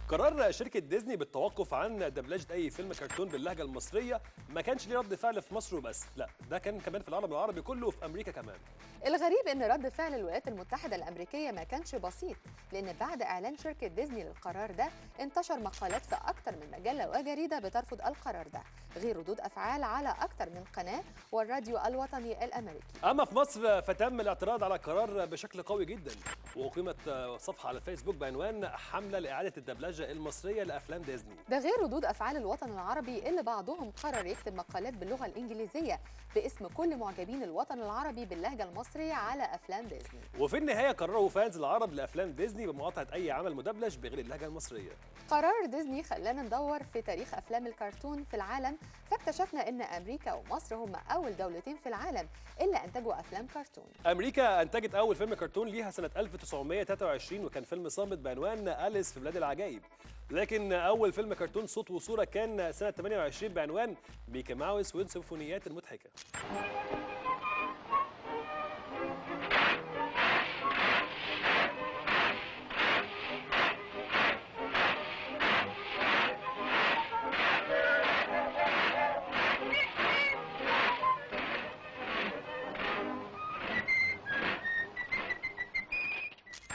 قرار شركة ديزني بالتوقف عن دبلجة أي فيلم كرتون باللهجة المصرية ما كانش ليه رد فعل في مصر وبس، لا ده كان كمان في العالم العربي كله وفي أمريكا كمان. الغريب ان رد فعل الولايات المتحدة الأمريكية ما كانش بسيط، لأن بعد إعلان شركة ديزني للقرار ده انتشر مقالات في أكتر من مجلة وجريدة بترفض القرار ده، غير ردود أفعال على أكتر من قناة والراديو الوطني الأمريكي. أما في مصر فتم الاعتراض على القرار بشكل قوي جدا، وأقيمت صفحة على الفيسبوك بعنوان حملة لإعادة الدبلجة المصرية لأفلام ديزني. ده غير ردود أفعال الوطن العربي اللي بعضهم قرر يكتب مقالات باللغة الإنجليزية باسم كل معجبين الوطن العربي باللهجة المصرية على أفلام ديزني. وفي النهاية قرروا فانز العرب لأفلام ديزني بمقاطعة أي عمل مدبلج بغير اللهجة المصرية. قرار ديزني خلانا ندور في تاريخ أفلام الكرتون في العالم، فاكتشفنا إن أمريكا ومصر هم أول دولتين في العالم اللي أنتجوا أفلام كرتون. أمريكا أنتجت أول فيلم كرتون ليها سنة 1923 وكان فيلم صامت بعنوان أليس في بلاد العجائب، لكن أول فيلم كرتون صوت وصورة كان سنة 28 بعنوان ميكي ماوس والسيمفونيات المضحكة.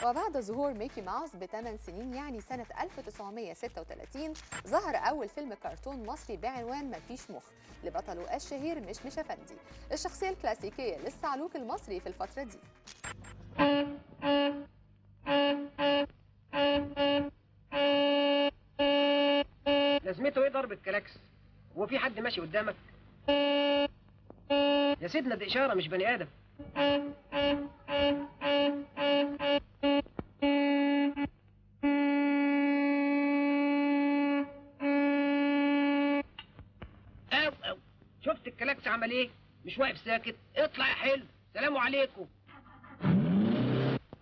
وبعد ظهور ميكي ماوس ب8 سنين يعني سنة 1936 ظهر أول فيلم كرتون مصري بعنوان مفيش مخ لبطله الشهير مشمش أفندي، الشخصية الكلاسيكية للصعلوك المصري في الفترة دي. لازمته ايه ضرب الكلاكس؟ هو في حد ماشي قدامك؟ يا سيدنا دي إشارة مش بني آدم. أو شفت الكلاكس عمل ايه؟ مش واقف ساكت، اطلع يا حلو، سلام عليكم.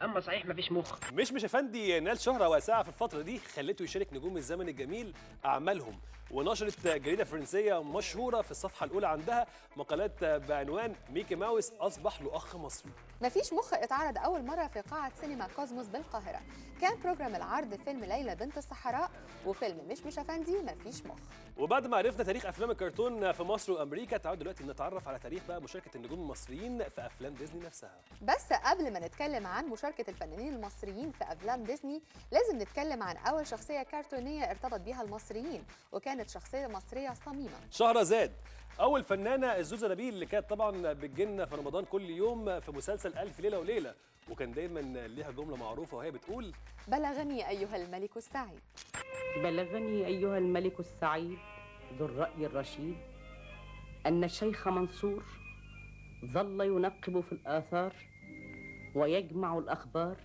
اما صحيح مفيش مخ. مشمش أفندي نال شهرة واسعة في الفترة دي خلته يشارك نجوم الزمن الجميل أعمالهم، ونشرت جريدة فرنسية مشهورة في الصفحة الأولى عندها مقالات بعنوان ميكي ماوس أصبح له أخ مصري. مفيش مخ اتعرض أول مرة في قاعة سينما كوزموس بالقاهرة، كان بروجرام العرض فيلم ليلى بنت الصحراء وفيلم مشمش أفندي مفيش مخ. وبعد ما عرفنا تاريخ أفلام الكرتون في مصر وأمريكا تعالوا دلوقتي نتعرف على تاريخ بقى مشاركة النجوم المصريين في أفلام ديزني نفسها. بس قبل ما نتكلم عن مشاركة الفنانين المصريين في أفلام ديزني لازم نتكلم عن أول شخصية كرتونية ارتبط بيها المصريين، وكانت شخصية مصرية صميمة. شهرزاد أول فنانة الزوزة نبيل اللي كانت طبعا بتجيلنا في رمضان كل يوم في مسلسل ألف ليلة وليلة، وكان دايما ليها جملة معروفة وهي بتقول: بلغني أيها الملك السعيد. بلغني أيها الملك السعيد ذو الرأي الرشيد أن الشيخ منصور ظل ينقب في الآثار ويجمع الأخبار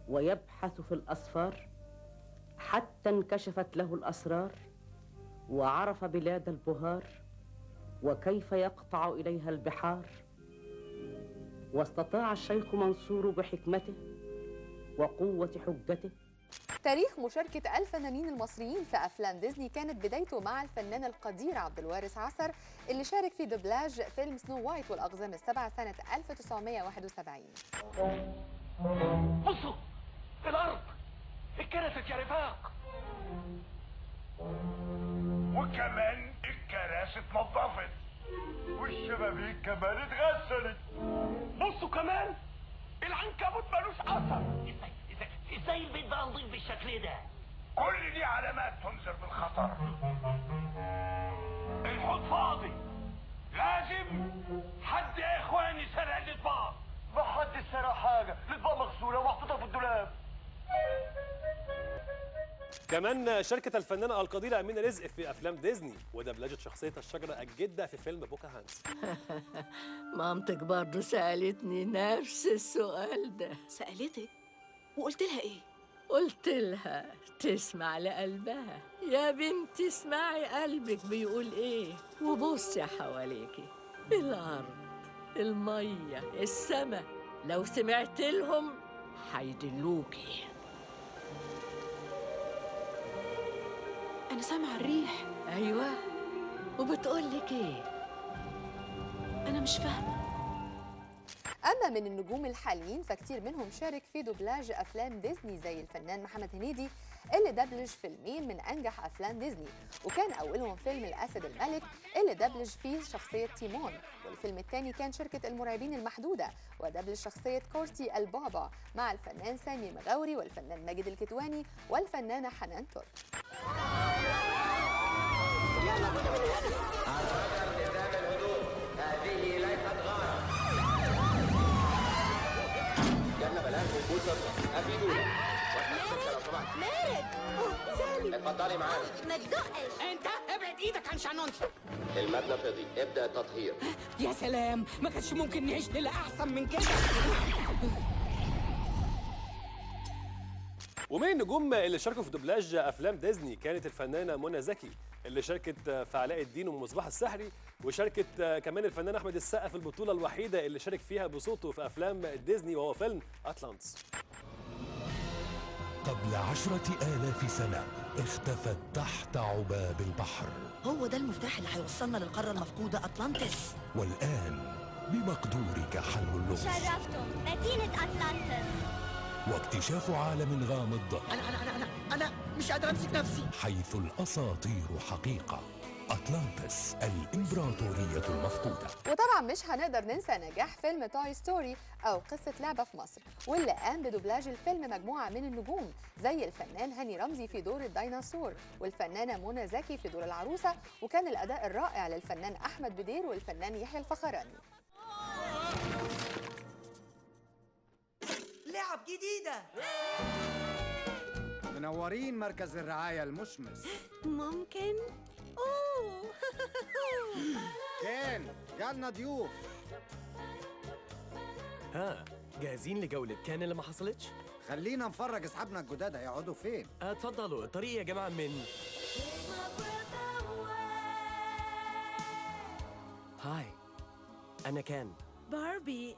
ويبحث في الأسفار حتى انكشفت له الأسرار وعرف بلاد البهار وكيف يقطع إليها البحار، واستطاع الشيخ منصور بحكمته وقوة حجته. تاريخ مشاركة الفنانين المصريين في أفلام ديزني كانت بدايته مع الفنان القدير عبد الوارث عصر اللي شارك في دبلاج فيلم سنو وايت والأقزام السبعة سنة 1971. بصوا الأرض اتكنست يا رفاق، وكمان الكراسي اتنضفت والشبابيك كمان اتغسلت. بصوا كمان العنكبوت ملوش أثر. ازاي البيت بقى نضيف بالشكل ده؟ كل دي علامات تنذر بالخطر. الحوض فاضي، لازم حد يا اخواني سرق الاطباق. ما حد سرق حاجه، الاطباق مغسوله ومحطوطه في الدولاب. كمان شاركت الفنانة القديرة أمينة رزق في أفلام ديزني ودبلجت شخصية الشجرة الجدة في فيلم بوكاهانس. مامتك برضه سألتني نفس السؤال ده. سألتك؟ وقلت لها ايه؟ قلت لها تسمع لقلبها. يا بنتي اسمعي قلبك بيقول ايه وبصي حواليكي، الأرض، المية، السماء، لو سمعت لهم هيدلوكي. أنا سامعة الريح. أيوة، وبتقولك ايه؟ أنا مش فاهمة. أما من النجوم الحاليين فكتير منهم شارك في دوبلاج أفلام ديزني زي الفنان محمد هنيدي اللي دبلج فيلمين من أنجح أفلام ديزني، وكان أولهم فيلم الأسد الملك اللي دبلج فيه شخصية تيمون، والفيلم الثاني كان شركة المرعبين المحدودة ودبلج شخصية كورتي البعبع مع الفنان سامي مغاوري والفنان ماجد الكدواني والفنانة حنان ترك. هذه ليست غارة. يلا بلاش وجود صدمة. أفيدونا. مارد سامي اتفضلي معانا. ما تزقش. انت ابعد ايدك عن شعنونتي. المبنى فضي، ابدأ التطهير. يا سلام، ما كانش ممكن نعيش ليلة احسن من كده. ومن النجوم اللي شاركوا في دوبلاج افلام ديزني كانت الفنانه منى زكي اللي شاركت في علاء الدين والمصباح السحري، وشاركت كمان الفنان احمد السقا في البطوله الوحيده اللي شارك فيها بصوته في افلام ديزني وهو فيلم أطلانتس. قبل 10,000 سنة اختفت تحت عباب البحر. هو ده المفتاح اللي هيوصلنا للقارة المفقودة أطلانتس. والآن بمقدورك حل اللغز. شرفتم مدينة أطلانتس واكتشاف عالم غامض. أنا مش قادر أمسك نفسي. حيث الأساطير حقيقة. أطلانتس الإمبراطورية المفقودة. وطبعا مش هنقدر ننسى نجاح فيلم توي ستوري أو قصة لعبة في مصر، واللي قام بدوبلاج الفيلم مجموعة من النجوم زي الفنان هاني رمزي في دور الديناصور والفنانة منى زكي في دور العروسة، وكان الأداء الرائع للفنان أحمد بدير والفنان يحيى الفخراني. لعب جديدة. منورين مركز الرعاية المشمس. ممكن؟ أوه كان جالنا ضيوف. ها جاهزين لجولة كان اللي ما حصلتش؟ خلينا نفرج اصحابنا الجداد هيقعدوا فين. اتفضلوا الطريق يا جماعة من هاي أنا كان باربي.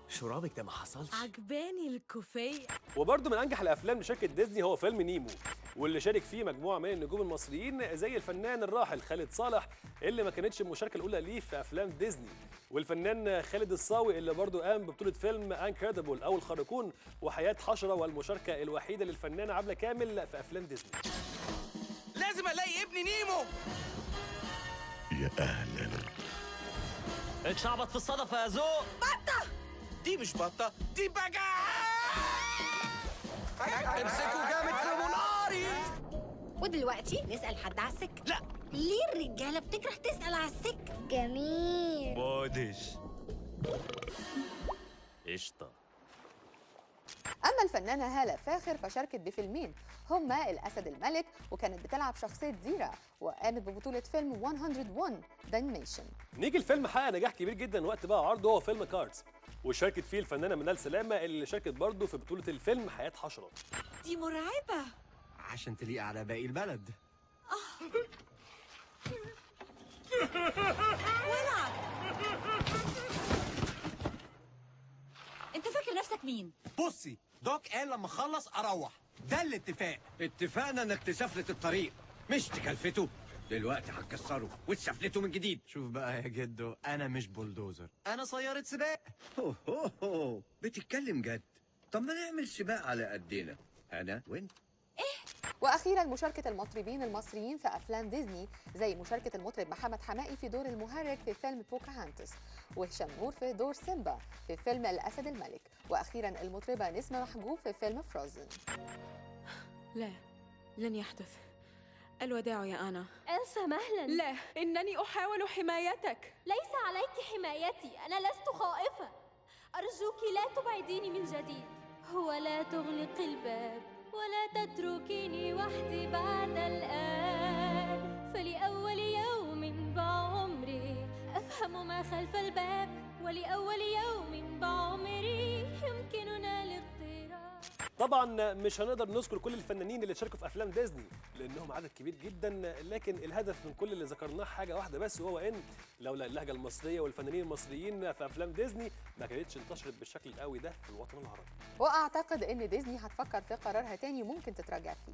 شرابك ده ما حصلش. عجباني الكوفية. وبرضه من انجح الافلام لشركه ديزني هو فيلم نيمو، واللي شارك فيه مجموعه من النجوم المصريين زي الفنان الراحل خالد صالح اللي ما كانتش المشاركه الاولى ليه في افلام ديزني، والفنان خالد الصاوي اللي برضه قام ببطوله فيلم انكريدبل او الخارقون وحياه حشره، والمشاركه الوحيده للفنانه عبله كامل في افلام ديزني. لازم الاقي ابني نيمو. يا أهلا. اتشعبط في الصدفة يا ذوق. بطة. دي مش بطة، دي بجاعة. امسكوا جامد في مناري. ودلوقتي نسأل حد على السكة. لا. ليه الرجالة بتكره تسأل على السكة؟ جميل. بودش. قشطة. أما الفنانة هالة فاخر فشاركت بفيلمين هما الأسد الملك، وكانت بتلعب شخصية زيرة، وقامت ببطولة فيلم 101 دايميشن. نيجي الفيلم حقق نجاح كبير جدا وقت بقى عرضه هو فيلم كاردز، وشاركت فيه الفنانه منال سلامه اللي شاركت برضه في بطوله الفيلم حياه حشره. دي مرعبة عشان تليق على باقي البلد. ولع. انت فاكر نفسك مين؟ بصي، دوك قال لما اخلص اروح. ده الاتفاق. اتفقنا انك تسفلت الطريق مش تكلفته. دلوقتي هتكسره وتسفلته من جديد. شوف بقى يا جدو، أنا مش بولدوزر، أنا سيارة سباق. بتتكلم جد. طب ما نعمل سباق على قدنا، أنا وأنت. واخيرا مشاركه المطربين المصريين في افلام ديزني زي مشاركه المطرب محمد حماقي في دور المهرج في فيلم بوكاهانتس، وهشام نور في دور سيمبا في فيلم الاسد الملك، واخيرا المطربه نسمه محجوب في فيلم فروزن. لا، لن يحدث. الوداع يا أنا. إلسا مهلا. لا، إنني أحاول حمايتك. ليس عليك حمايتي، أنا لست خائفة. أرجوك لا تبعديني من جديد، ولا تغلق الباب، ولا تتركيني وحدي بعد الآن. فلأول يوم بعمري أفهم ما خلف الباب، ولأول يوم بعمري يمكننا الاغتراب. طبعا مش هنقدر نذكر كل الفنانين اللي شاركوا في افلام ديزني لانهم عدد كبير جدا، لكن الهدف من كل اللي ذكرناه حاجه واحده بس، وهو ان لولا اللهجه المصريه والفنانين المصريين في افلام ديزني ما كانتش انتشرت بالشكل القوي ده في الوطن العربي. واعتقد ان ديزني هتفكر في قرارها تاني وممكن تتراجع فيه.